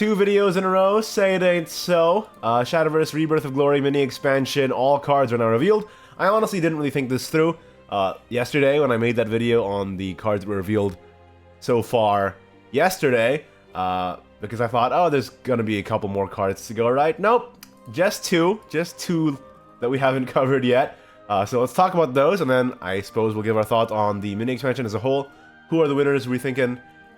2 videos in a row, say it ain't so. Shadowverse, Rebirth of Glory, mini expansion, all cards are now revealed. I honestly didn't really think this through. Yesterday, when I made that video on the cards that were revealed so far yesterday, because I thought, oh, there's gonna be a couple more cards to go, right? Nope, just two that we haven't covered yet. So let's talk about those, and then I suppose we'll give our thoughts on the mini expansion as a whole. Who are the winners, we thinking?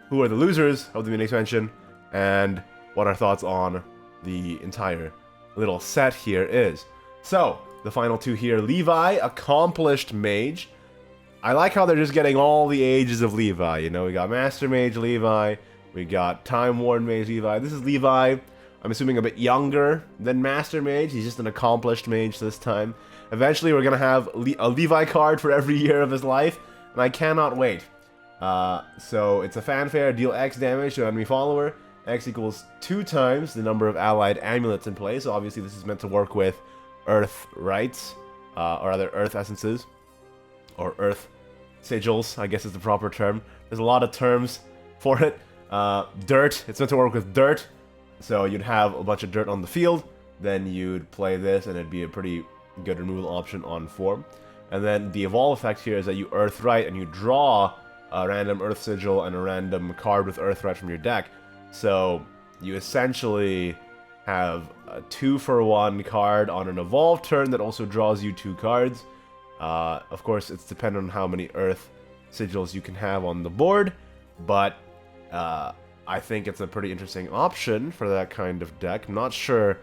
Who are the losers of the mini expansion? And what our thoughts on the entire little set here is. So, the final two here, Levi, accomplished mage. I like how they're just getting all the ages of Levi, you know, we got Master Mage Levi, we got Time Worn Mage Levi. This is Levi, I'm assuming a bit younger than Master Mage, he's just an accomplished mage this time. Eventually we're gonna have a Levi card for every year of his life, and I cannot wait. So it's a fanfare, deal X damage to enemy follower. X equals 2 times the number of allied amulets in play, so obviously this is meant to work with Earth rights, or other Earth essences, or Earth sigils, I guess is the proper term. There's a lot of terms for it. Dirt, it's meant to work with dirt, so you'd have a bunch of dirt on the field, then you'd play this and it'd be a pretty good removal option on form. And then the evolve effect here is that you Earth right and you draw a random Earth sigil and a random card with Earth right from your deck. So you essentially have a 2-for-1 card on an evolve turn that also draws you 2 cards. Of course, it's dependent on how many Earth sigils you can have on the board, but I think it's a pretty interesting option for that kind of deck. Not sure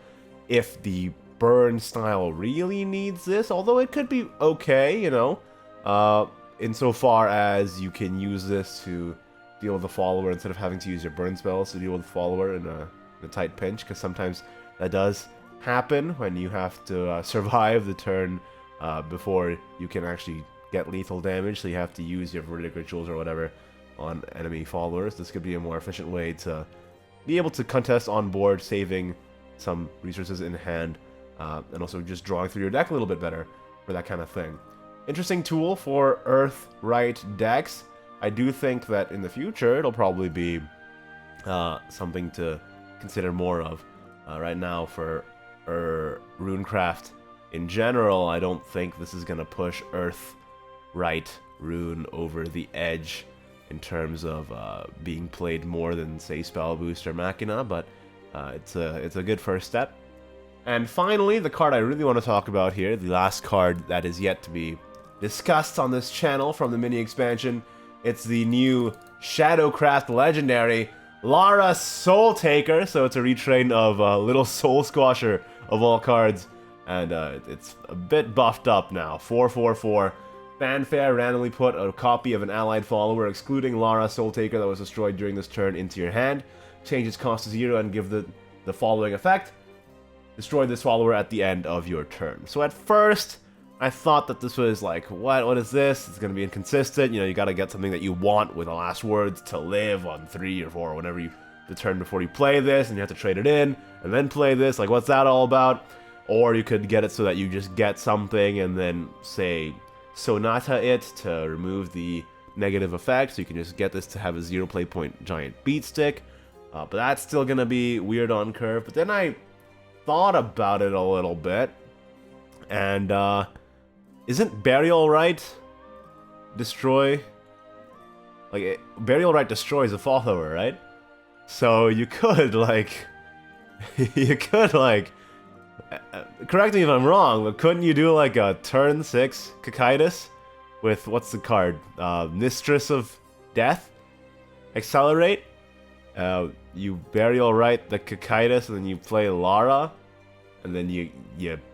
if the burn style really needs this, although it could be okay, you know, insofar as you can use this to deal with the follower instead of having to use your burn spells to deal with the follower in a tight pinch, because sometimes that does happen when you have to survive the turn before you can actually get lethal damage, so you have to use your Verdict Rituals or whatever on enemy followers. This could be a more efficient way to be able to contest on board, saving some resources in hand, and also just drawing through your deck a little bit better for that kind of thing. Interesting tool for Earth right decks. I do think that in the future it'll probably be something to consider more of. Right now for Runecraft in general, I don't think this is going to push Earth right Rune over the edge in terms of being played more than, say, Spell Boost or Machina, but it's a good first step. And finally, the card I really want to talk about here, the last card that is yet to be discussed on this channel from the mini expansion, it's the new Shadowcraft legendary Lara Soul Taker. So it's a retrain of Little Soul Squasher of all cards, and it's a bit buffed up now. 4/4/4. Fanfare, randomly put a copy of an allied follower, excluding Lara Soul Taker that was destroyed during this turn, into your hand. Change its cost to 0 and give the following effect. Destroy this follower at the end of your turn. So at first, I thought that this was like, what is this? It's going to be inconsistent. You know, you got to get something that you want with the last words to live on 3 or 4, whenever you the turn before you play this, and you have to trade it in and then play this. Like, what's that all about? Or you could get it so that you just get something and then, say, Sonata it to remove the negative effect. So you can just get this to have a 0 play point giant beat stick. But that's still going to be weird on curve. But then I thought about it a little bit, and isn't Burial Rite destroy? Like, Burial Rite destroys a follower, right? So you could, like, correct me if I'm wrong, but couldn't you do, like, a turn 6 Cocytus with, what's the card? Mistress of Death? Accelerate? You Burial Rite the Cocytus, and then you play Lara, and then you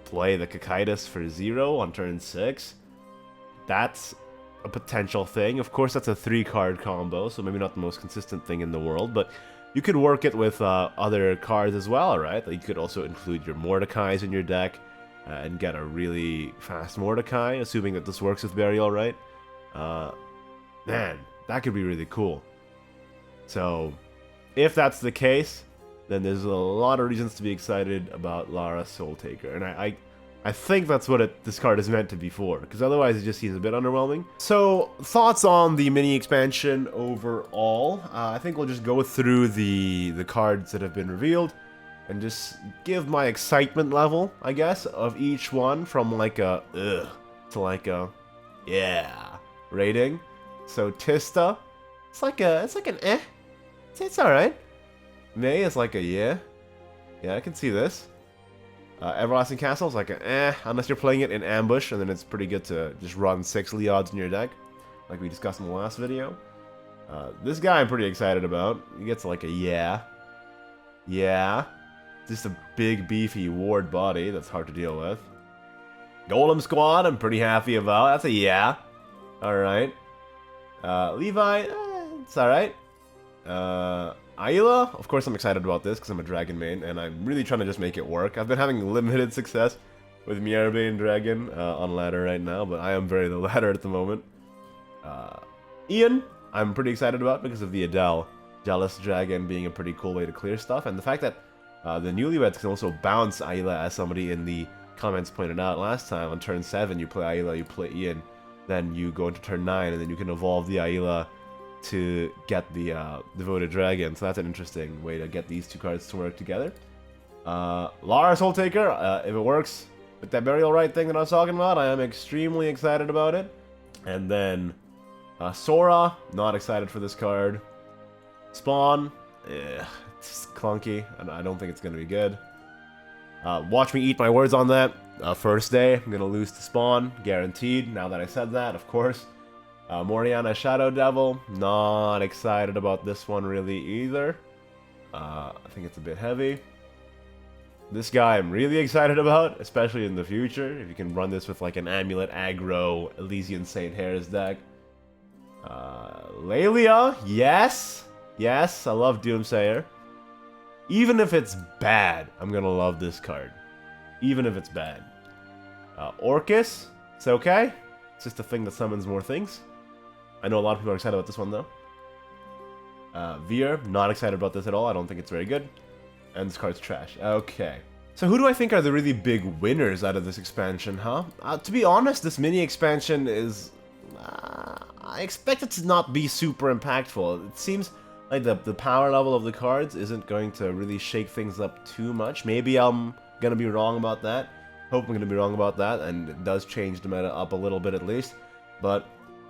play the Cocytus for 0 on turn 6. That's a potential thing. Of course, that's a 3-card combo, so maybe not the most consistent thing in the world, but you could work it with other cards as well, right? Like, you could also include your Mordekais in your deck and get a really fast Mordecai, assuming that this works with Burial Rite. Man, that could be really cool. So, if that's the case, then there's a lot of reasons to be excited about Lara Soul Taker. And I I think that's what this card is meant to be for, because otherwise it just seems a bit underwhelming. So, thoughts on the mini expansion overall. I think we'll just go through the cards that have been revealed and just give my excitement level, I guess, of each one from like a ugh to like a yeah rating. So Tista, it's like an eh. It's alright. May is like a yeah. Yeah, I can see this. Everlasting Castle is like a eh, unless you're playing it in ambush, and then it's pretty good to just run 6 Leods in your deck, like we discussed in the last video. This guy I'm pretty excited about. He gets like a yeah. Yeah. Just a big, beefy ward body that's hard to deal with. Golem Squad, I'm pretty happy about. That's a yeah. Alright. Levi, it's alright. Ayla, of course I'm excited about this because I'm a dragon main, and I'm really trying to just make it work. I've been having limited success with Mierbane Dragon on ladder right now, but I am very low ladder at the moment. Ian, I'm pretty excited about because of the Adele Jealous Dragon being a pretty cool way to clear stuff, and the fact that the newlyweds can also bounce Ayla, as somebody in the comments pointed out last time. On turn 7 you play Ayla, you play Ian, then you go into turn 9, and then you can evolve the Ayla to get the Devoted Dragon, so that's an interesting way to get these two cards to work together. Lara Soul Taker, if it works with that burial right thing that I was talking about, I am extremely excited about it. And then Sora, not excited for this card. Spawn, it's clunky, and I don't think it's going to be good. Watch me eat my words on that. First day, I'm going to lose to Spawn, guaranteed, now that I said that, of course. Moriana Shadow Devil, not excited about this one really either. I think it's a bit heavy. This guy I'm really excited about, especially in the future, if you can run this with like an Amulet Aggro Elysian Saint Hairs deck. Lelia, yes! Yes, I love Doomsayer. Even if it's bad, I'm gonna love this card. Even if it's bad. Orcus, it's okay. It's just a thing that summons more things. I know a lot of people are excited about this one, though. Veer, not excited about this at all. I don't think it's very good. And this card's trash. Okay. So who do I think are the really big winners out of this expansion, huh? To be honest, this mini expansion is... I expect it to not be super impactful. It seems like the power level of the cards isn't going to really shake things up too much. Maybe I'm going to be wrong about that. Hope I'm going to be wrong about that, and it does change the meta up a little bit at least. But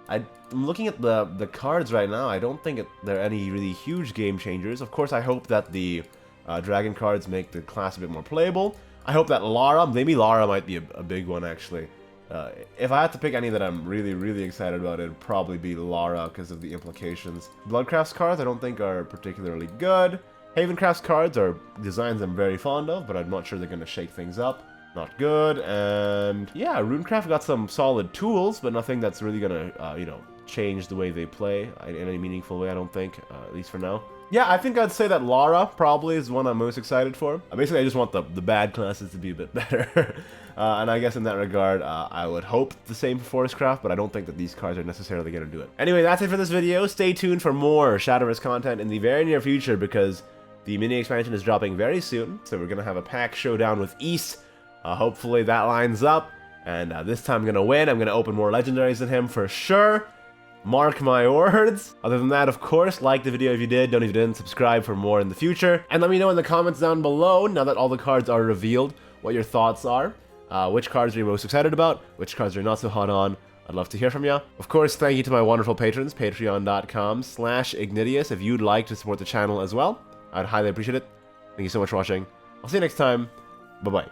I'm looking at the cards right now. I don't think there are any really huge game changers. Of course, I hope that the dragon cards make the class a bit more playable. I hope that maybe Lara might be a big one, actually. If I had to pick any that I'm really, really excited about, it'd probably be Lara because of the implications. Bloodcraft's cards I don't think are particularly good. Havencraft's cards are designs I'm very fond of, but I'm not sure they're going to shake things up. Not good. And yeah, Runecraft got some solid tools, but nothing that's really gonna, change the way they play in any meaningful way, I don't think, at least for now. Yeah, I think I'd say that Lara probably is one I'm most excited for. Basically, I just want the bad classes to be a bit better. And I guess in that regard, I would hope the same for Forestcraft, but I don't think that these cards are necessarily going to do it. Anyway, that's it for this video. Stay tuned for more Shadowverse content in the very near future, because the mini expansion is dropping very soon. So we're going to have a pack showdown with East. Hopefully that lines up, and this time I'm going to win. I'm going to open more legendaries than him for sure. Mark my words. Other than that, of course, like the video if you did, don't if you didn't, subscribe for more in the future. And let me know in the comments down below, now that all the cards are revealed, what your thoughts are. Which cards are you most excited about? Which cards are you not so hot on? I'd love to hear from you. Of course, thank you to my wonderful patrons, patreon.com/Ignideus, if you'd like to support the channel as well. I'd highly appreciate it. Thank you so much for watching. I'll see you next time. Bye-bye.